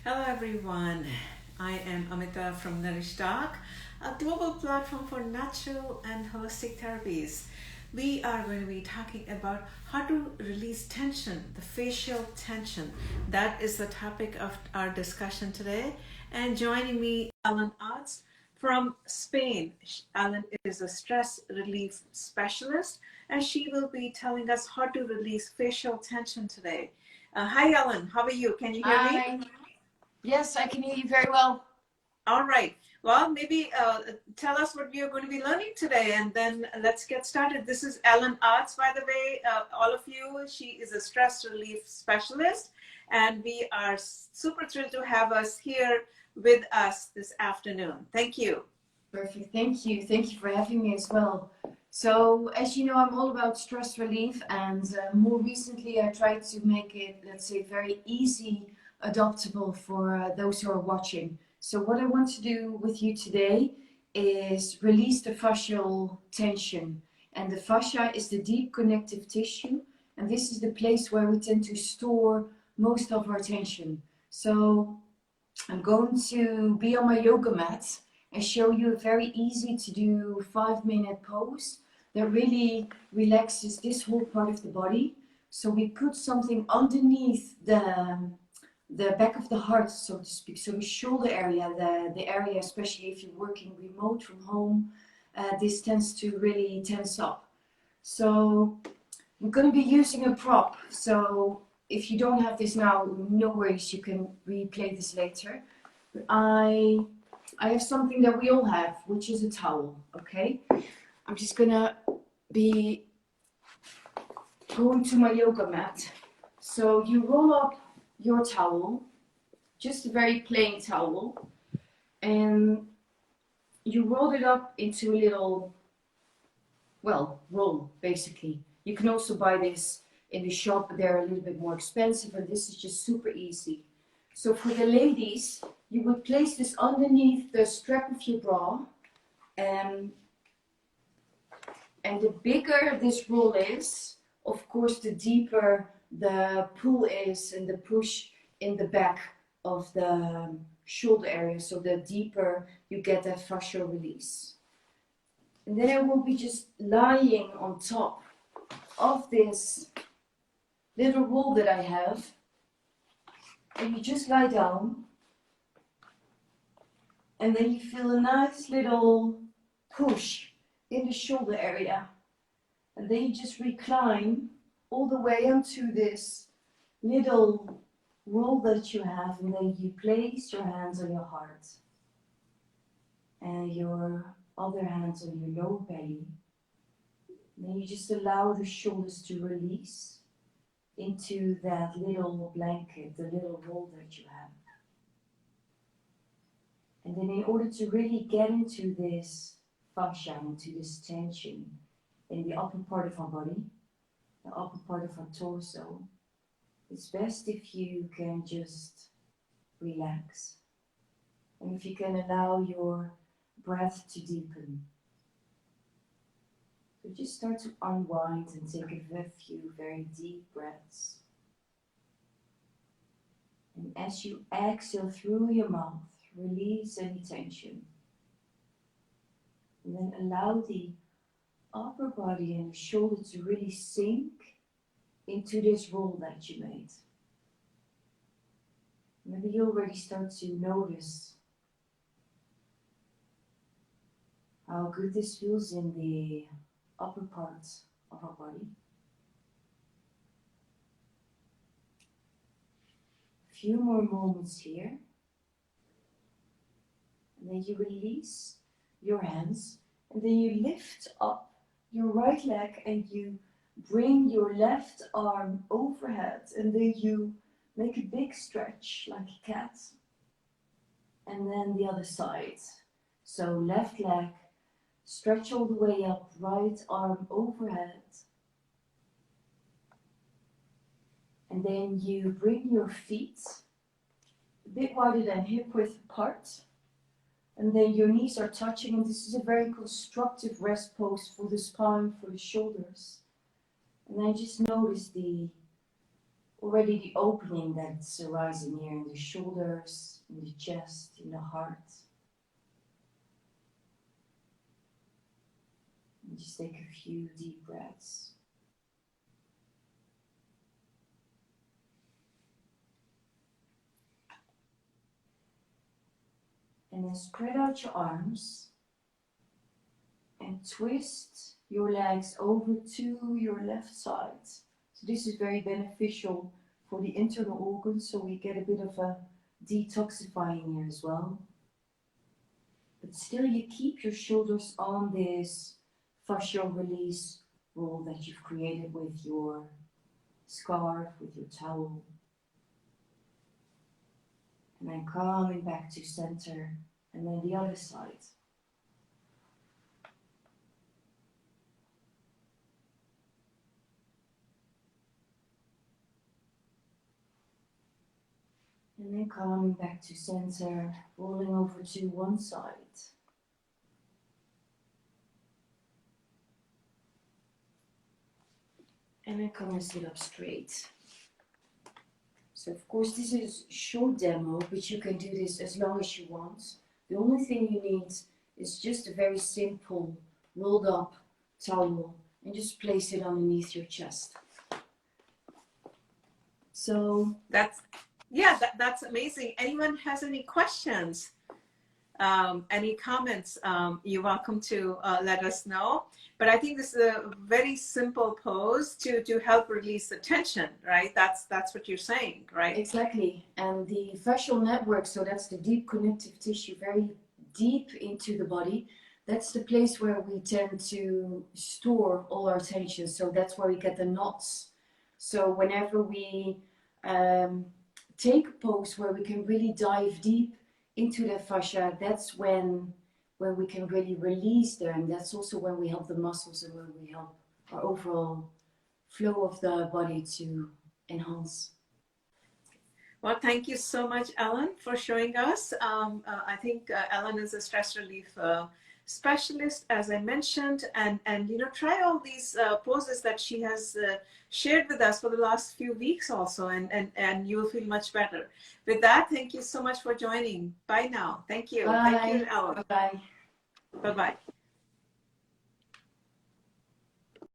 Hello everyone, I am Amita from Nourish Doc, a global platform for natural and holistic therapies. We are going to be talking about how to release tension, the facial tension. That is the topic of our discussion today. And joining me, Ellen Aarts from Spain. Ellen is a stress relief specialist, and she will be telling us how to release facial tension today. Hi, Ellen. How are you? Can you hear me? Hi. Yes, I can hear you very well. All right. Well, maybe tell us what we are going to be learning today, and then let's get started. This is Ellen Aarts, by the way, all of you. She is a stress relief specialist, and we are super thrilled to have us here with us this afternoon. Thank you. Perfect. Thank you. Thank you for having me as well. So, as you know, I'm all about stress relief, and more recently, I tried to make it, let's say, very easy, adoptable for those who are watching. So, what I want to do with you today is release the fascial tension. And the fascia is the deep connective tissue, and this is the place where we tend to store most of our tension. So, I'm going to be on my yoga mat and show you a very easy to do 5-minute pose that really relaxes this whole part of the body. So we put something underneath the back of the heart, so to speak. So the shoulder area, the area, especially if you're working remote from home, this tends to really tense up. So I'm going to be using a prop. So if you don't have this now, no worries, you can replay this later. But I have something that we all have, which is a towel, okay? I'm just gonna be going to my yoga mat. So you roll up your towel, just a very plain towel, and you roll it up into a little, well, roll, basically. You can also buy this in the shop, but they're a little bit more expensive, and this is just super easy. So for the ladies, you would place this underneath the strap of your bra, and the bigger this roll is, of course, the deeper the pull is and the push in the back of the shoulder area, so the deeper you get that fascial release. And then I will be just lying on top of this little roll that I have, and you just lie down, and then you feel a nice little push in the shoulder area, and then you just recline all the way onto this little roll that you have, and then you place your hands on your heart and your other hands on your lower belly. And then you just allow the shoulders to release into that little blanket, the little roll that you have. And then in order to really get into this fascia, into this tension in the upper part of our body, the upper part of our torso, it's best if you can just relax. And if you can allow your breath to deepen. So just start to unwind and take a few very deep breaths. And as you exhale through your mouth, release any tension. And then allow the upper body and the shoulder to really sink into this roll that you made. Maybe you already start to notice how good this feels in the upper parts of our body. A few more moments here. And then you release your hands, and then you lift up your right leg and you bring your left arm overhead, and then you make a big stretch like a cat. And then the other side. So left leg, stretch all the way up, right arm overhead. And then you bring your feet a bit wider than hip width apart. And then your knees are touching, and this is a very constructive rest pose for the spine, for the shoulders. And then just notice already the opening that's arising here in the shoulders, in the chest, in the heart. And just take a few deep breaths. And then spread out your arms and twist your legs over to your left side. So this is very beneficial for the internal organs, so we get a bit of a detoxifying here as well. But still you keep your shoulders on this fascial release roll that you've created with your scarf, with your towel. And then coming back to center, and then the other side. And then coming back to center, rolling over to one side. And then come and sit up straight. So of course this is a short demo, but you can do this as long as you want. The only thing you need is just a very simple rolled up towel and just place it underneath your chest. So That's that's amazing. Anyone has any questions, any comments, you're welcome to let us know. But I think this is a very simple pose to help release the tension, right? That's what you're saying, right? exactly. And the fascial network, so that's the deep connective tissue, very deep into the body. That's the place where we tend to store all our tension. So that's where we get the knots. So whenever we take a pose where we can really dive deep into the fascia, that's when we can really release there, and that's also when we help the muscles and when we help our overall flow of the body to enhance. Well, thank you so much, Ellen, for showing us. I think Ellen is a stress relief specialist, as I mentioned, and try all these poses that she has shared with us for the last few weeks also, and you will feel much better. With that, thank you so much for joining. Bye now. Thank you. Bye. Thank you, Ellen. Bye. Bye-bye.